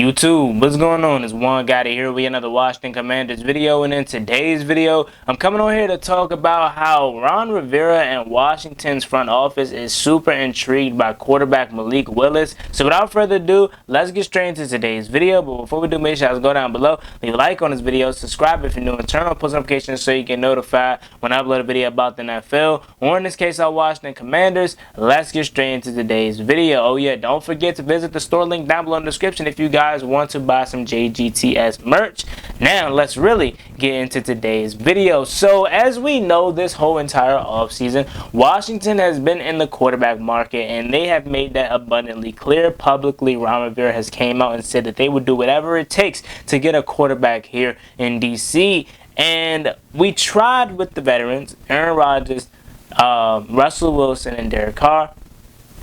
YouTube, what's going on? It's Juan Gotti here with another Washington Commanders video, and in today's video, I'm coming on here to talk about how Ron Rivera and Washington's front office is super intrigued by quarterback Malik Willis. So without further ado, let's get straight into today's video. But before we do, make sure you go down below, leave a like on this video, subscribe if you're new, and turn on post notifications so you get notified when I upload a video about the NFL, or in this case, our Washington Commanders. Let's get straight into today's video. Oh yeah, don't forget to visit the store link down below in the description if you guys want to buy some JGTS merch. Now let's really get into today's video. So as we know, this whole entire offseason, Washington has been in the quarterback market, and they have made that abundantly clear publicly. Ron Rivera has came out and said that they would do whatever it takes to get a quarterback here in DC. And we tried with the veterans, Aaron Rodgers, Russell Wilson, and Derek Carr,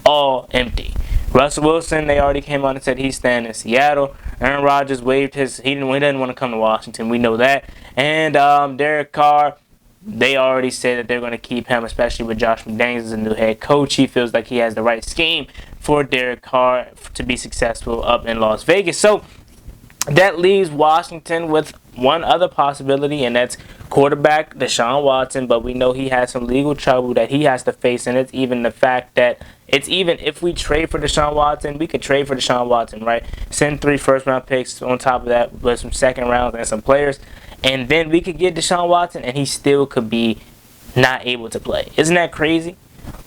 all empty. Russell Wilson, they already came out and said he's staying in Seattle. Aaron Rodgers waived his, he didn't want to come to Washington. We know that. And Derek Carr, they already said that they're going to keep him, especially with Josh McDaniels as a new head coach. He feels like he has the right scheme for Derek Carr to be successful up in Las Vegas. So that leaves Washington with one other possibility, and that's quarterback Deshaun Watson. But we know he has some legal trouble that he has to face, and it's even the fact that even if we trade for Deshaun Watson, we could trade for Deshaun Watson, right? Send 3 first-round picks on top of that with some second rounds and some players, and then we could get Deshaun Watson, and he still could be not able to play. Isn't that crazy?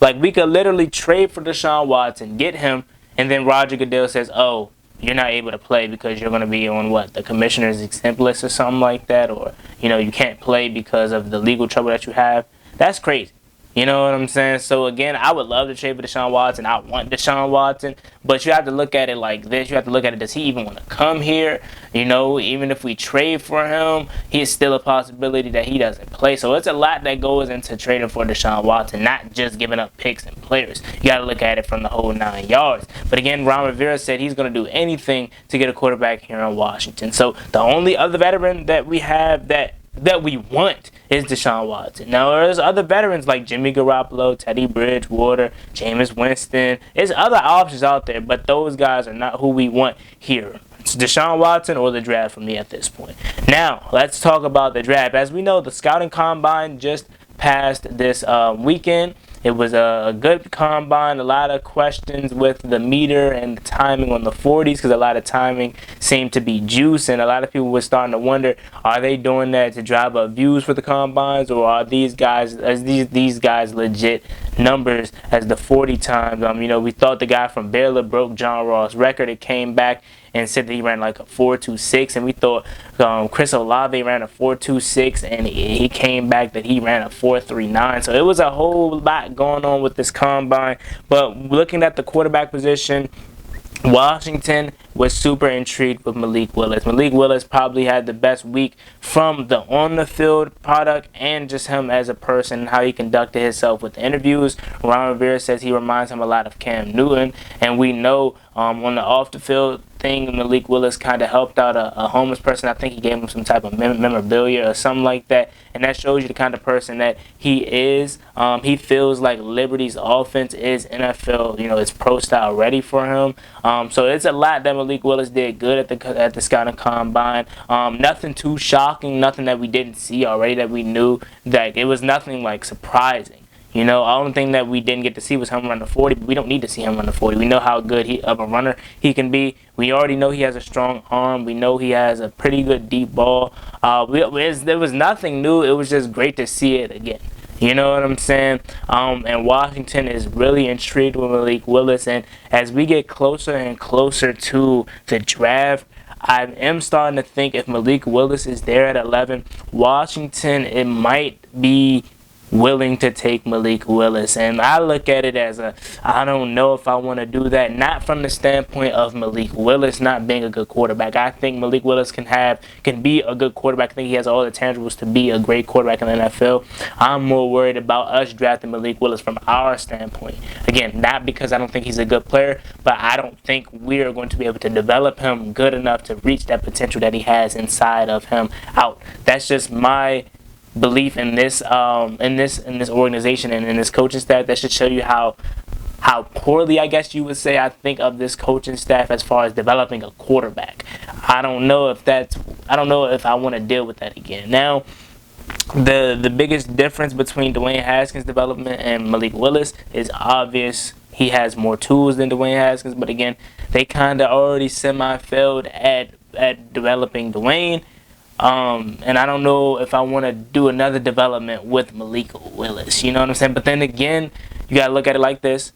Like, we could literally trade for Deshaun Watson, get him, and then Roger Goodell says, oh, you're not able to play because you're going to be on what, the commissioner's exempt list or something like that, or you can't play because of the legal trouble that you have. That's crazy. You know what I'm saying? So again, I would love to trade for Deshaun Watson. I want Deshaun Watson, but you have to look at it like this. You have to look at it, does he even want to come here? Even if we trade for him, he's still a possibility that he doesn't play. So it's a lot that goes into trading for Deshaun Watson, not just giving up picks and players. You got to look at it from the whole 9 yards. But again, Ron Rivera said he's going to do anything to get a quarterback here in Washington. So the only other veteran that we have that we want is Deshaun Watson. Now, there's other veterans like Jimmy Garoppolo, Teddy Bridgewater, Jameis Winston. There's other options out there, but those guys are not who we want here. It's Deshaun Watson or the draft for me at this point. Now, let's talk about the draft. As we know, the scouting combine just passed this weekend. It was a good combine, a lot of questions with the meter and the timing on the 40s, because a lot of timing seemed to be juice, and a lot of people were starting to wonder, are they doing that to drive up views for the combines, or are these guys legit numbers as the 40 times? We thought the guy from Baylor broke John Ross' record. It came back and said that he ran like a 4.26, and we thought Chris Olave ran a 4.26, and he came back that he ran a 4.39. So it was a whole lot going on with this combine. But looking at the quarterback position, Washington was super intrigued with Malik Willis. Malik Willis probably had the best week from the on-the-field product and just him as a person and how he conducted himself with the interviews. Ron Rivera says he reminds him a lot of Cam Newton, and we know on the off-the-field thing, Malik Willis kind of helped out a homeless person. I think he gave him some type of memorabilia or something like that, and that shows you the kind of person that he is. He feels like Liberty's offense is NFL, it's pro style ready for him. So it's a lot that Malik Willis did good at the scouting combine. Nothing too shocking, nothing that we didn't see already that we knew. That it was nothing like surprising. The only thing that we didn't get to see was him run the 40, but we don't need to see him run the 40. We know how good of a runner he can be. We already know he has a strong arm. We know he has a pretty good deep ball. There was nothing new. It was just great to see it again. You know what I'm saying? And Washington is really intrigued with Malik Willis. And as we get closer and closer to the draft, I am starting to think if Malik Willis is there at 11, Washington, it might be willing to take Malik Willis. And I look at it as I don't know if I want to do that, not from the standpoint of Malik Willis not being a good quarterback. I think Malik Willis can be a good quarterback. I think he has all the tangibles to be a great quarterback in the NFL. I'm more worried about us drafting Malik Willis from our standpoint. Again, not because I don't think he's a good player, but I don't think we're going to be able to develop him good enough to reach that potential that he has inside of him out. That's just my belief in this organization and in this coaching staff. That should show you how poorly, I guess you would say, I think of this coaching staff as far as developing a quarterback. I don't know if I want to deal with that again. Now, the biggest difference between Dwayne Haskins' development and Malik Willis is obvious. He has more tools than Dwayne Haskins, but again, they kind of already semi-failed at developing Dwayne. And I don't know if I want to do another development with Malik Willis. You know what I'm saying? But then again, you got to look at it like this.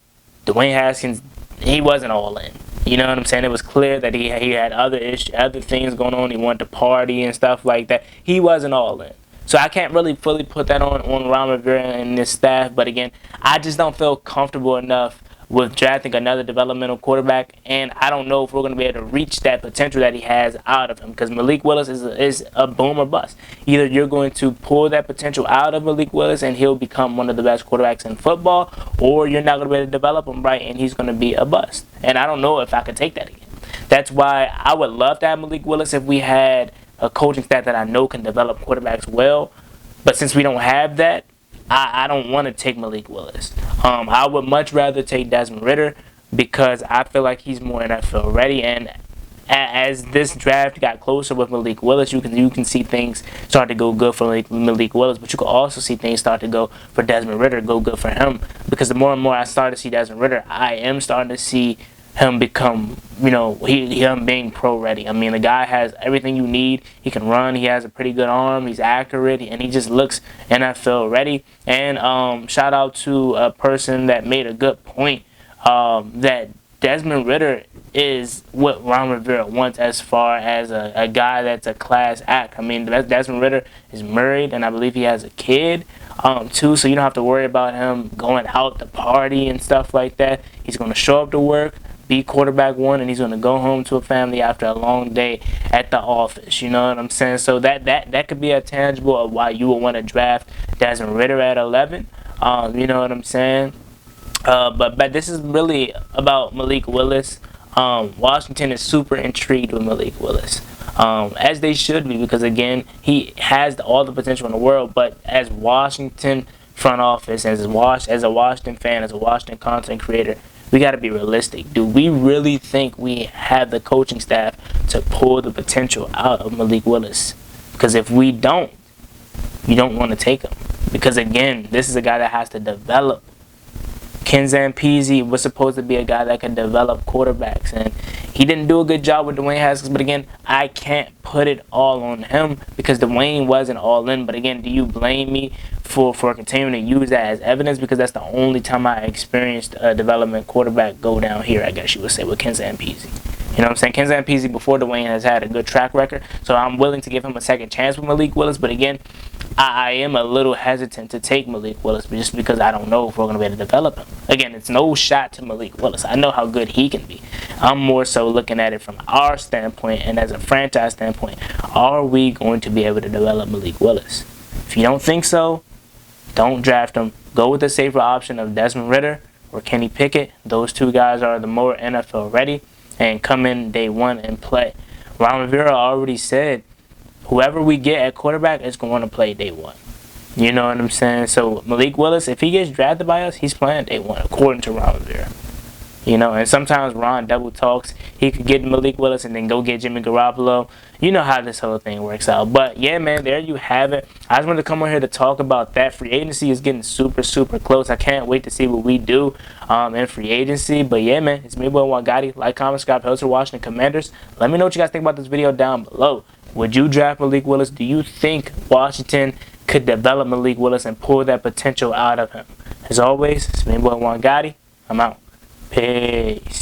Dwayne Haskins, he wasn't all in. You know what I'm saying? It was clear that he had other things going on. He wanted to party and stuff like that. He wasn't all in. So I can't really fully put that on Ron Rivera and his staff. But again, I just don't feel comfortable enough with drafting another developmental quarterback, and I don't know if we're going to be able to reach that potential that he has out of him, because Malik Willis is a boom or bust. Either you're going to pull that potential out of Malik Willis and he'll become one of the best quarterbacks in football, or you're not going to be able to develop him right and he's going to be a bust. And I don't know if I could take that again. That's why I would love to have Malik Willis if we had a coaching staff that I know can develop quarterbacks well. But since we don't have that, I don't want to take Malik Willis. I would much rather take Desmond Ridder, because I feel like he's more NFL ready. And as this draft got closer with Malik Willis, you can see things start to go good for Malik Willis, but you can also see things start to go for Desmond Ridder, go good for him. Because the more and more I start to see Desmond Ridder, I am starting to see him become, him being pro ready. I mean, the guy has everything you need. He can run. He has a pretty good arm. He's accurate, and he just looks NFL ready. And shout out to a person that made a good point, that Desmond Ridder is what Ron Rivera wants as far as a guy that's a class act. I mean, Desmond Ridder is married, and I believe he has a kid too, so you don't have to worry about him going out to party and stuff like that. He's going to show up to work, be quarterback one, and he's going to go home to a family after a long day at the office. You know what I'm saying? So that could be a tangible of why you would want to draft Desmond Ridder at 11. You know what I'm saying? But this is really about Malik Willis. Washington is super intrigued with Malik Willis, as they should be, because again, he has all the potential in the world. But as Washington front office, as a Washington fan, as a Washington content creator, we got to be realistic. Do we really think we have the coaching staff to pull the potential out of Malik Willis? Because if we don't, you don't want to take him. Because again, this is a guy that has to develop. Ken Zampese was supposed to be a guy that can develop quarterbacks, and he didn't do a good job with Dwayne Haskins. But again, I can't put it all on him, because Dwayne wasn't all in. But again, do you blame me for continuing to use that as evidence? Because that's the only time I experienced a development quarterback go down here, I guess you would say, with Ken Zampese. You know what I'm saying? Ken Zampese before Dwayne has had a good track record, so I'm willing to give him a second chance with Malik Willis. But again, I am a little hesitant to take Malik Willis, just because I don't know if we're going to be able to develop him. Again, it's no shot to Malik Willis. I know how good he can be. I'm more so looking at it from our standpoint, and as a franchise standpoint, are we going to be able to develop Malik Willis? If you don't think so, don't draft him. Go with the safer option of Desmond Ridder or Kenny Pickett. Those two guys are the more NFL ready and come in day one and play. Ron Rivera already said whoever we get at quarterback is going to play day one. You know what I'm saying? So Malik Willis, if he gets drafted by us, he's playing day one, according to Ron Rivera. You know, and sometimes Ron double talks. He could get Malik Willis and then go get Jimmy Garoppolo. You know how this whole thing works out. But yeah, man, there you have it. I just wanted to come on here to talk about that. Free agency is getting super, super close. I can't wait to see what we do in free agency. But yeah, man, it's me, boy Juangotti. Like, comment, subscribe, host of Washington Commanders. Let me know what you guys think about this video down below. Would you draft Malik Willis? Do you think Washington could develop Malik Willis and pull that potential out of him? As always, it's me, boy Juangotti. I'm out. Peace.